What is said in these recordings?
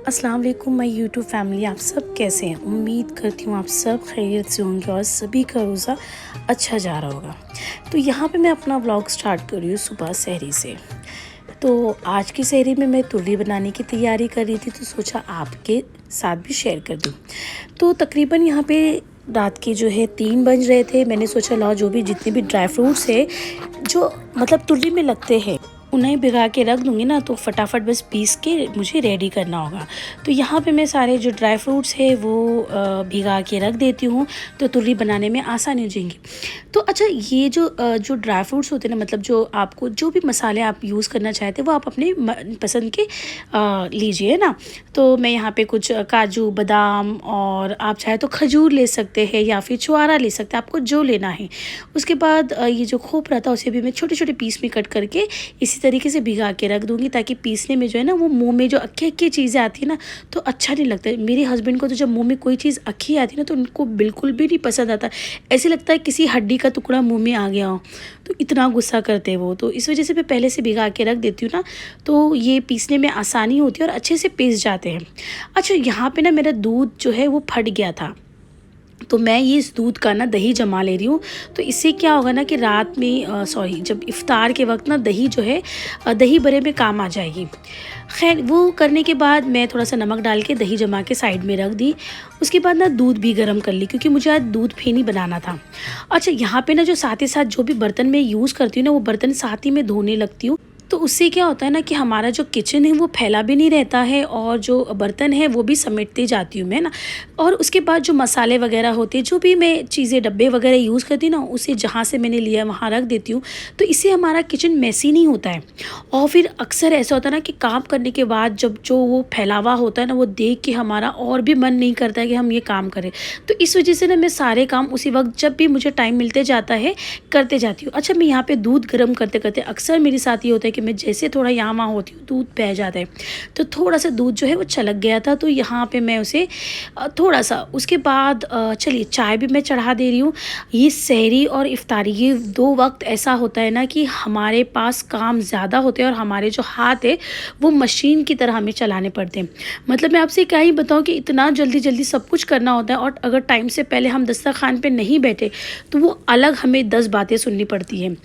अस्सलाम वालेकुम my YouTube family. आप सब कैसे हैं? उम्मीद करती हूँ आप सब खैरियत से होंगे और सभी का रोज़ा अच्छा जा रहा होगा। तो यहाँ पे मैं अपना व्लॉग स्टार्ट कर रही हूँ सुबह सहरी से। तो आज की सहरी में मैं तुरली बनाने की तैयारी कर रही थी, तो सोचा आपके साथ भी शेयर कर दूँ। तो तकरीबन यहाँ पे रात के जो है 3 बज रहे थे। मैंने सोचा लाओ जो भी जितने भी ड्राई फ्रूट्स है जो मतलब तुरली में लगते हैं उन्हें भिगा के रख दूँगी ना, तो फटाफट बस पीस के मुझे रेडी करना होगा। तो यहाँ पे मैं सारे जो ड्राई फ्रूट्स है वो भिगा के रख देती हूँ, तो तुरली बनाने में आसानी हो जाएंगी। तो अच्छा, ये जो ड्राई फ्रूट्स होते हैं ना, मतलब जो आपको जो भी मसाले आप यूज़ करना चाहते हैं वो आप अपने पसंद के लीजिए ना। तो मैं यहाँ पे कुछ काजू बादाम और आप चाहे तो खजूर ले सकते हैं या फिर छुआरा ले सकते हैं, आपको जो लेना है। उसके बाद ये जो खोपरा था उसे भी मैं छोटे छोटे पीस में कट करके इसी तरीके से भिगा के रख दूँगी, ताकि पीसने में जो है ना वो मुंह में जो अक्की अक्की चीज़ें आती है ना तो अच्छा नहीं लगता। मेरे हस्बैंड को तो जब मुंह में कोई चीज़ अक्की आती है ना तो उनको बिल्कुल भी नहीं पसंद आता। ऐसे लगता है किसी हड्डी का टुकड़ा मुंह में आ गया हो, तो इतना गुस्सा करते हैं वो। तो इस वजह से मैं पहले से भिगा के रख देती हूँ ना, तो ये पीसने में आसानी होती है और अच्छे से पीस जाते हैं। अच्छा, यहाँ पे ना मेरा दूध जो है वो फट गया था, तो मैं ये इस दूध का ना दही जमा ले रही हूँ। तो इससे क्या होगा ना कि रात में जब इफ़्तार के वक्त ना दही जो है दही बड़े में काम आ जाएगी। खैर, वो करने के बाद मैं थोड़ा सा नमक डाल के दही जमा के साइड में रख दी। उसके बाद ना दूध भी गर्म कर ली, क्योंकि मुझे आज दूध फेनी बनाना था। अच्छा, यहाँ पे ना जो साथ ही साथ जो भी बर्तन मैं यूज़ करती हूँ ना वो बर्तन साथ ही में धोने लगती हूँ। तो उससे क्या होता है ना कि हमारा जो किचन है वो फैला भी नहीं रहता है और जो बर्तन है वो भी समेटती जाती हूँ मैं ना। और उसके बाद जो मसाले वगैरह होते हैं, जो भी मैं चीज़ें डब्बे वगैरह यूज़ करती हूँ ना, उसे जहाँ से मैंने लिया वहाँ रख देती हूँ। तो इससे हमारा किचन मैसी नहीं होता है। और फिर अक्सर ऐसा होता है ना कि काम करने के बाद जब जो वो फैलावा होता है ना वो देख के हमारा और भी मन नहीं करता है कि हम ये काम करें। तो इस वजह से ना मैं सारे काम उसी वक्त जब भी मुझे टाइम मिलते जाता है करते जाती हूँ। अच्छा, मैं यहाँ पे दूध गर्म करते करते अक्सर मेरे साथ ये होता है कि मैं जैसे थोड़ा यहाँ वहाँ होती हूँ दूध बह जाता है, तो थोड़ा सा दूध जो है वो छलक गया था, तो यहाँ पे मैं उसे थोड़ा सा उसके बाद चलिए चाय भी मैं चढ़ा दे रही हूँ। ये सहरी और इफ्तारी ये 2 वक्त ऐसा होता है ना कि हमारे पास काम ज़्यादा होते हैं और हमारे जो हाथ है वो मशीन की तरह हमें चलाने पड़ते हैं। मतलब मैं आपसे क्या ही बताऊँ कि इतना जल्दी जल्दी सब कुछ करना होता है, और अगर टाइम से पहले हम दस्तरखान पे नहीं बैठे तो वो अलग हमें 10 बातें सुननी पड़ती हैं।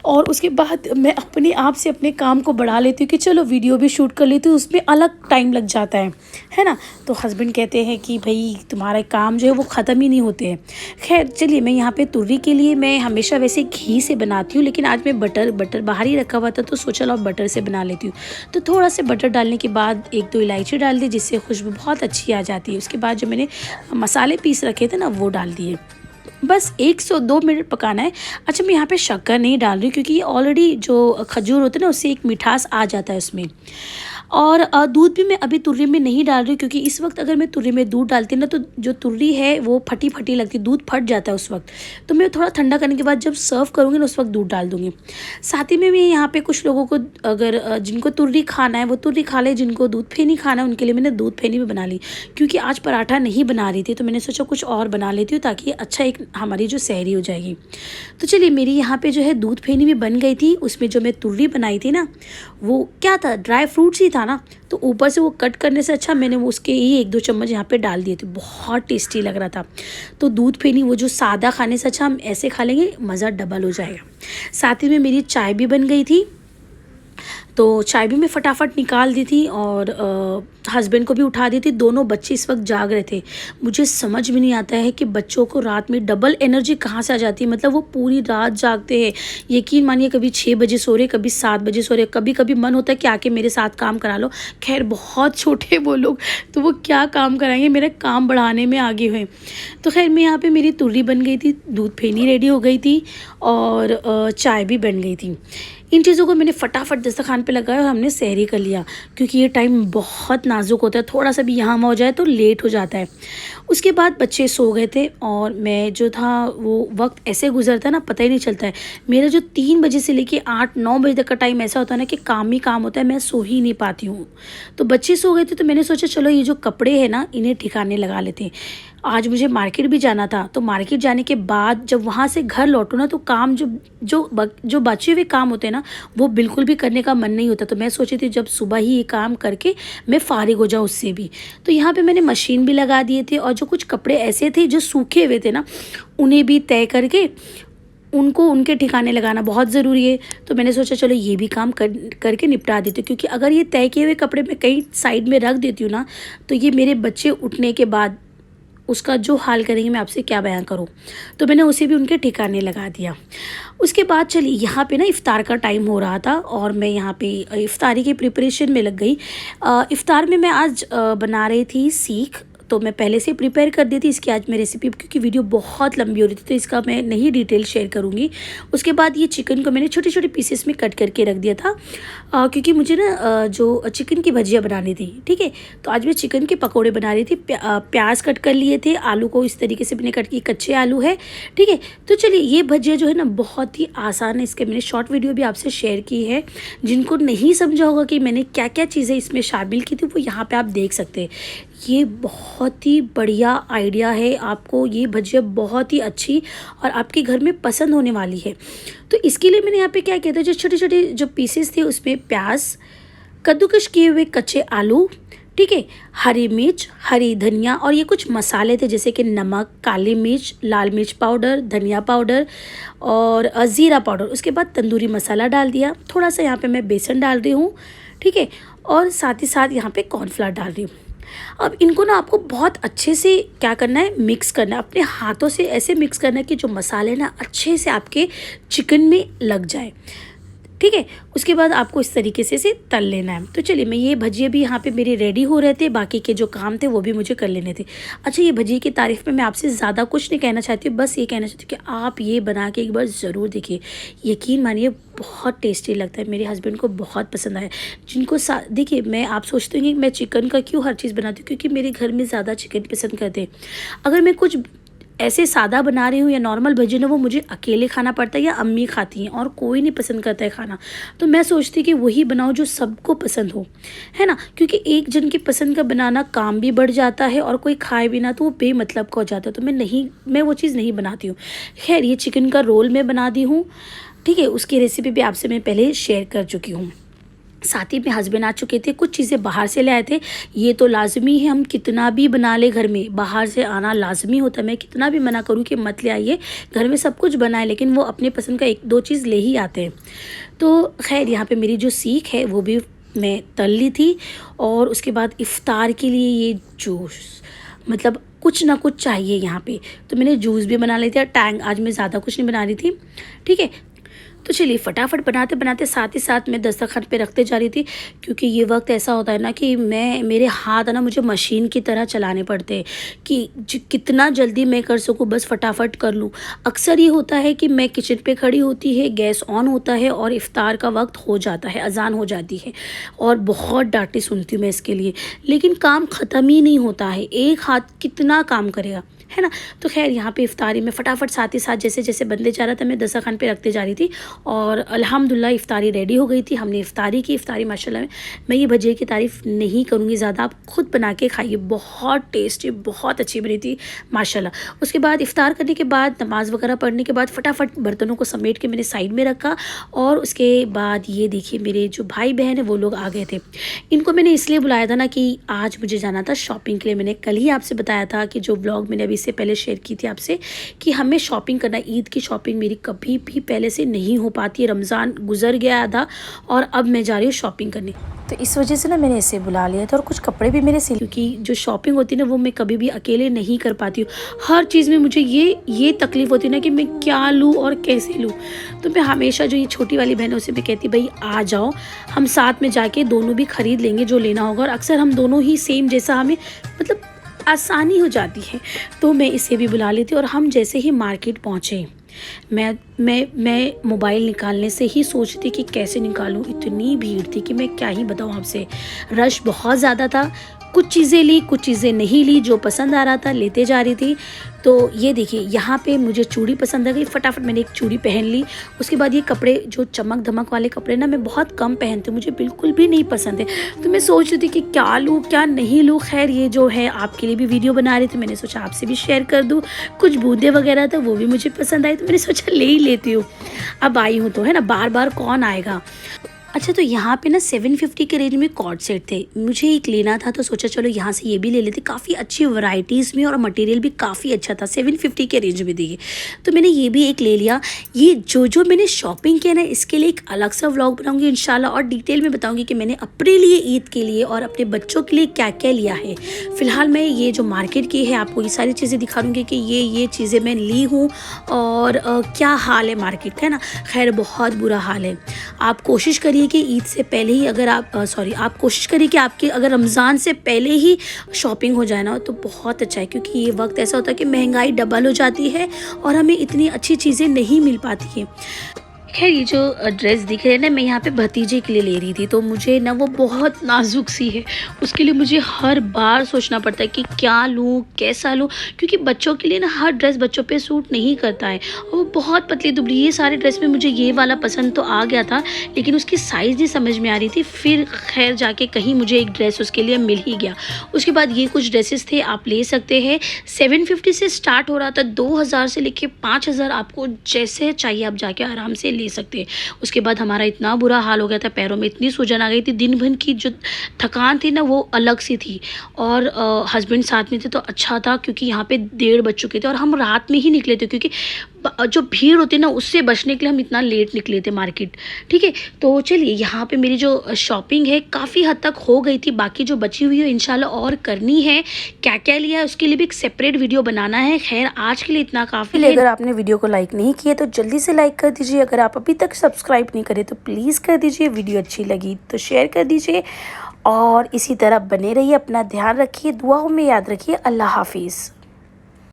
और उसके बाद मैं अपने आप से अपने काम को बढ़ा लेती हूँ कि चलो वीडियो भी शूट कर लेती हूँ, उसमें अलग टाइम लग जाता है ना। तो हस्बैंड कहते हैं कि भाई तुम्हारे काम जो है वो ख़त्म ही नहीं होते हैं। खैर चलिए, मैं यहाँ पे तुर्री के लिए मैं हमेशा वैसे घी से बनाती हूँ, लेकिन आज मैं बटर बाहर ही रखा हुआ था तो सोचा लो बटर से बना लेती हूँ। तो थोड़ा सा बटर डालने के बाद 1-2 इलायची डाल दी, जिससे खुशबू बहुत अच्छी आ जाती है। उसके बाद जो मैंने मसाले पीस रखे थे ना वो डाल दिए। बस 102 मिनट पकाना है। अच्छा, मैं यहाँ पे शक्कर नहीं डाल रही हूँ, क्योंकि ये ऑलरेडी जो खजूर होता है ना उससे एक मिठास आ जाता है उसमें। और दूध भी मैं अभी तुर्री में नहीं डाल रही हूँ, क्योंकि इस वक्त अगर मैं तुर्री में दूध डालती ना तो जो तुर्री है वो फटी फटी लगती, दूध फट जाता है उस वक्त। तो मैं थोड़ा ठंडा करने के बाद जब सर्व करूँगी ना उस वक्त दूध डाल दूँगी। साथ ही में मैं यहाँ पे कुछ लोगों को अगर जिनको तुर्री खाना है वो तुर्री खा ले, जिनको दूध फेनी खाना है उनके लिए मैंने दूध फेनी भी बना ली। क्योंकि आज पराठा नहीं बना रही थी तो मैंने सोचा कुछ और बना लेती हूँ, ताकि अच्छा एक हमारी जो सहरी हो जाएगी। तो चलिए, मेरी यहाँ पे जो है दूध फेनी भी बन गई थी। उसमें जो मैं तुर्री बनाई थी ना वो क्या था, ड्राई फ्रूट्स ही था ना, तो ऊपर से वो कट करने से अच्छा मैंने वो उसके ही 1-2 चम्मच यहाँ पे डाल दिए थे। बहुत टेस्टी लग रहा था। तो दूध फेनी वो जो सादा खाने से अच्छा हम ऐसे खा लेंगे, मज़ा डबल हो जाएगा। साथ ही में मेरी चाय भी बन गई थी, तो चाय भी मैं फटाफट निकाल दी थी और हस्बैंड को भी उठा दी थी। दोनों बच्चे इस वक्त जाग रहे थे। मुझे समझ में नहीं आता है कि बच्चों को रात में डबल एनर्जी कहाँ से आ जाती है। मतलब वो पूरी रात जागते हैं। यकीन मानिए, कभी 6 बजे सो रहे, कभी 7 बजे सो रहे, कभी कभी मन होता है कि आके मेरे साथ काम करा लो। खैर, बहुत छोटे वो लोग, तो वो क्या काम कराएंगे, मेरे काम बढ़ाने में आगे हुए। तो खैर, मैं यहाँ पर मेरी तुर्री बन गई थी, दूध फेनी रेडी हो गई थी और चाय भी बन गई थी। इन चीज़ों को मैंने फटाफट दस्तरखान पे लगाया और हमने सहरी कर लिया, क्योंकि ये टाइम बहुत नाजुक होता है, थोड़ा सा भी यहाँ वहाँ हो जाए तो लेट हो जाता है। उसके बाद बच्चे सो गए थे और मैं जो था वो वक्त ऐसे गुजरता है ना, पता ही नहीं चलता है। मेरा जो 3 बजे से लेके 8-9 बजे तक का टाइम ऐसा होता है ना कि काम ही काम होता है, मैं सो ही नहीं पाती हूँ। तो बच्चे सो गए थे तो मैंने सोचा चलो ये जो कपड़े हैं ना इन्हें ठिकाने लगा लेते हैं। आज मुझे मार्केट भी जाना था, तो मार्केट जाने के बाद जब वहाँ से घर लौटूँ ना तो काम जो जो बचे हुए काम होते हैं ना ना, वो बिल्कुल भी करने का मन नहीं होता। तो मैं सोची थी जब सुबह ही ये काम करके मैं फ़ारिग हो जाऊँ उससे भी। तो यहाँ पे मैंने मशीन भी लगा दिए थे और जो कुछ कपड़े ऐसे थे जो सूखे हुए थे ना, उन्हें भी तय करके उनको उनके ठिकाने लगाना बहुत ज़रूरी है। तो मैंने सोचा चलो ये भी काम करके निपटा देती हूँ, क्योंकि अगर ये तय किए हुए कपड़े मैं कहीं साइड में रख देती हूँ ना, तो ये मेरे बच्चे उठने के बाद उसका जो हाल करेंगे मैं आपसे क्या बयां करूं। तो मैंने उसे भी उनके ठिकाने लगा दिया। उसके बाद चलिए यहाँ पे ना इफ़्तार का टाइम हो रहा था और मैं यहाँ पे इफ़्तारी की प्रिपरेशन में लग गई। इफ़्तार में मैं आज बना रही थी सीख। तो मैं पहले से प्रिपेयर कर दी थी इसकी आज मैं रेसिपी, क्योंकि वीडियो बहुत लंबी हो रही थी तो इसका मैं नहीं डिटेल शेयर करूँगी। उसके बाद ये चिकन को मैंने छोटे छोटे पीसेस में कट करके रख दिया था, क्योंकि मुझे ना जो चिकन की भजिया बनानी थी। ठीक है, तो आज मैं चिकन के पकौड़े बना रही थी। प्याज कट कर लिए थे, आलू को इस तरीके से मैंने कट किए, कच्चे आलू है। ठीक है, तो चलिए ये भजिया जो है ना बहुत ही आसान है। इसके मैंने शॉर्ट वीडियो भी आपसे शेयर की है। जिनको नहीं समझा होगा कि मैंने क्या क्या चीज़ें इसमें शामिल की थी वो यहाँ पे आप देख सकते हैं। ये बहुत ही बढ़िया आइडिया है, आपको ये भजिया बहुत ही अच्छी और आपके घर में पसंद होने वाली है। तो इसके लिए मैंने यहाँ पे क्या किया था, जो छोटे छोटे जो पीसेस थे उसमें प्याज, कद्दूकश किए हुए कच्चे आलू, ठीक है, हरी मिर्च, हरी धनिया और ये कुछ मसाले थे जैसे कि नमक, काली मिर्च, लाल मिर्च पाउडर, धनिया पाउडर और ज़ीरा पाउडर। उसके बाद तंदूरी मसाला डाल दिया, थोड़ा सा यहाँ पे मैं बेसन डाल रही हूँ। ठीक है, और साथ ही साथ यहाँ पे कॉर्नफ्लावर डाल रही हूँ। अब इनको ना आपको बहुत अच्छे से क्या करना है, मिक्स करना है, अपने हाथों से ऐसे मिक्स करना है कि जो मसाले ना अच्छे से आपके चिकन में लग जाए। ठीक है, उसके बाद आपको इस तरीके से इसे तल लेना है। तो चलिए मैं ये भजिए भी यहाँ पे मेरे रेडी हो रहे थे, बाकी के जो काम थे वो भी मुझे कर लेने थे। अच्छा, ये भजिए की तारीफ़ में मैं आपसे ज़्यादा कुछ नहीं कहना चाहती हूँ, बस ये कहना चाहती हूँ कि आप ये बना के एक बार ज़रूर देखिए। यकीन मानिए बहुत टेस्टी लगता है, मेरे हस्बैंड को बहुत पसंद आया। जिनको देखिए, मैं आप सोचते होंगे कि मैं चिकन का क्यों हर चीज़ बनाती हूँ, क्योंकि मेरे घर में ज़्यादा चिकन पसंद करते हैं। अगर मैं कुछ ऐसे सादा बना रही हूँ या नॉर्मल भजिया ना, वो मुझे अकेले खाना पड़ता है या अम्मी खाती हैं और कोई नहीं पसंद करता है खाना। तो मैं सोचती कि वही बनाओ जो सबको पसंद हो, है ना, क्योंकि एक जन की पसंद का बनाना काम भी बढ़ जाता है और कोई खाए भी ना तो वो बेमतलब का हो जाता है। तो मैं वो चीज़ नहीं बनाती हूँ। खैर, ये चिकन का रोल मैं बना दी हूँ। ठीक है, उसकी रेसिपी भी आपसे मैं पहले शेयर कर चुकी हूँ। साथ ही में हस्बैंड आ चुके थे, कुछ चीज़ें बाहर से ले आए थे। ये तो लाजमी है, हम कितना भी बना ले घर में, बाहर से आना लाजमी होता है। मैं कितना भी मना करूँ कि मत ले आइए, घर में सब कुछ बनाए, लेकिन वो अपने पसंद का एक दो चीज़ ले ही आते हैं। तो खैर, यहाँ पे मेरी जो सीख है वो भी मैं तल ली थी। और उसके बाद इफ़्तार के लिए ये जूस, मतलब कुछ ना कुछ चाहिए यहाँ पे, तो मैंने जूस भी बना लिया था। टैंग आज मैं ज़्यादा कुछ नहीं बना रही थी। ठीक है, तो चलिए फटाफट बनाते बनाते साथ ही साथ मैं दस्तरखान पे रखते जा रही थी, क्योंकि ये वक्त ऐसा होता है ना कि मेरे हाथ है ना, मुझे मशीन की तरह चलाने पड़ते हैं कि कितना जल्दी मैं कर सकूँ, बस फटाफट कर लूँ। अक्सर ये होता है कि मैं किचन पे खड़ी होती है, गैस ऑन होता है और इफ़्तार का वक्त हो जाता है, अजान हो जाती है और बहुत डांटें सुनती हूँ मैं इसके लिए, लेकिन काम ख़त्म ही नहीं होता है। एक हाथ कितना काम करेगा, है ना। तो खैर, यहाँ पे इफ़्तारी में फटाफट साथ ही साथ जैसे जैसे बनते जा रहा था मैं दस्तरखान पे रखते जा रही थी और अल्हम्दुलिल्लाह इफ़्तारी रेडी हो गई थी। हमने इफ़्तारी की। इफ़्तारी माशाल्लाह में, मैं ये भजिए की तारीफ़ नहीं करूँगी ज़्यादा, आप खुद बना के खाइए, बहुत टेस्टी, बहुत अच्छी बनी थी माशाल्लाह। उसके बाद इफ़्तार करने के बाद, नमाज़ वगैरह पढ़ने के बाद फटाफट बर्तनों को समेट के मैंने साइड में रखा। और उसके बाद ये देखिए, मेरे जो भाई बहन है वो लोग आ गए थे। इनको मैंने इसलिए बुलाया था ना कि आज मुझे जाना था शॉपिंग के लिए। मैंने कल ही आपसे बताया था कि जो व्लॉग मैंने अभी इससे पहले शेयर की थी आपसे, कि हमें शॉपिंग करना, ईद की शॉपिंग मेरी कभी भी पहले से नहीं हो पाती है। रमज़ान गुजर गया आधा और अब मैं जा रही हूँ शॉपिंग करने, तो इस वजह से ना मैंने इसे बुला लिया था। और कुछ कपड़े भी मेरे सिल, क्योंकि जो शॉपिंग होती है ना वो मैं कभी भी अकेले नहीं कर पाती हूँ। हर चीज़ में मुझे ये तकलीफ़ होती है ना कि मैं क्या लूँ और कैसे लूँ। तो मैं हमेशा, जो ये छोटी वाली बहन है उसे मैं कहती, भाई आ जाओ, हम साथ में जाके दोनों भी ख़रीद लेंगे जो लेना होगा। और अक्सर हम दोनों ही सेम जैसा, हमें मतलब आसानी हो जाती है। तो मैं इसे भी बुला लेती। और हम जैसे ही मार्केट पहुँचे, मैं मोबाइल निकालने से ही सोचती कि कैसे निकालूं। इतनी भीड़ थी कि मैं क्या ही बताऊं आपसे, रश बहुत ज़्यादा था। कुछ चीज़ें ली, कुछ चीज़ें नहीं ली, जो पसंद आ रहा था लेते जा रही थी। तो ये देखिए यहाँ पे मुझे चूड़ी पसंद आ गई, फटाफट मैंने एक चूड़ी पहन ली। उसके बाद ये कपड़े जो चमक धमक वाले कपड़े ना मैं बहुत कम पहनती हूँ, मुझे बिल्कुल भी नहीं पसंद है। तो मैं सोच रही थी कि क्या लूँ क्या नहीं लूँ। खैर ये जो है आपके लिए भी वीडियो बना रही थी, मैंने सोचा आपसे भी शेयर कर दूँ। कुछ बूंदे वगैरह था वो भी मुझे पसंद आए, तो मैंने सोचा ले ही लेती हूँ। अब आई हूँ तो है ना, बार बार कौन आएगा। अच्छा तो यहाँ पे ना 750 के रेंज में कॉर्ड सेट थे, मुझे एक लेना था तो सोचा चलो यहाँ से ये भी ले लेते। काफ़ी अच्छी वैरायटीज़ में और मटेरियल भी काफ़ी अच्छा था, 750 के रेंज में दिए, तो मैंने ये भी एक ले लिया। ये जो मैंने शॉपिंग किया ना इसके लिए एक अलग सा व्लॉग बनाऊंगी इंशाल्लाह, और डिटेल में बताऊंगी कि मैंने अपने लिए ईद के लिए और अपने बच्चों के लिए क्या क्या लिया है। फ़िलहाल मैं ये जो मार्केट की है आपको ये सारी चीज़ें दिखा दूँगी कि ये चीज़ें मैं ली हूँ और क्या हाल है मार्केट का, है ना। खैर बहुत बुरा हाल है। आप कोशिश करिए कि ईद से पहले ही अगर आप कोशिश करिए कि आपकी अगर रमज़ान से पहले ही शॉपिंग हो जाए ना तो बहुत अच्छा है, क्योंकि ये वक्त ऐसा होता है कि महंगाई डबल हो जाती है और हमें इतनी अच्छी चीज़ें नहीं मिल पाती हैं। खैर ये जो ड्रेस दिख रही है ना मैं यहाँ पे भतीजे के लिए ले रही थी, तो मुझे ना वो बहुत नाजुक सी है, उसके लिए मुझे हर बार सोचना पड़ता है कि क्या लूँ कैसा लूँ, क्योंकि बच्चों के लिए ना हर ड्रेस बच्चों पे सूट नहीं करता है। और वो बहुत पतली दुबली, ये सारे ड्रेस में मुझे ये वाला पसंद तो आ गया था लेकिन उसकी साइज़ नहीं समझ में आ रही थी। फिर खैर जाके कहीं मुझे एक ड्रेस उसके लिए मिल ही गया। उसके बाद ये कुछ ड्रेसेस थे आप ले सकते हैं, 750 से स्टार्ट हो रहा था, 2000 से लेके 5000 आपको जैसे चाहिए आप जाके आराम से ले सकते हैं। उसके बाद हमारा इतना बुरा हाल हो गया था, पैरों में इतनी सूजन आ गई थी, दिन भर की जो थकान थी ना वो अलग सी थी। और हस्बैंड साथ में थे तो अच्छा था, क्योंकि यहाँ पे 1:30 बज चुके थे और हम रात में ही निकले थे, क्योंकि जो भीड़ होती है ना उससे बचने के लिए हम इतना लेट निकले थे मार्केट। ठीक है, तो चलिए यहाँ पे मेरी जो शॉपिंग है काफ़ी हद तक हो गई थी, बाकी जो बची हुई है इंशाल्लाह और करनी है। क्या क्या लिया है उसके लिए भी एक सेपरेट वीडियो बनाना है। खैर आज के लिए इतना काफ़ी है। अगर आपने वीडियो को लाइक नहीं किया तो जल्दी से लाइक कर दीजिए, अगर आप अभी तक सब्सक्राइब नहीं करें तो प्लीज़ कर दीजिए, वीडियो अच्छी लगी तो शेयर कर दीजिए और इसी तरह बने रहिए, अपना ध्यान रखिए, दुआओं में याद रखिए। अल्लाह हाफिज़।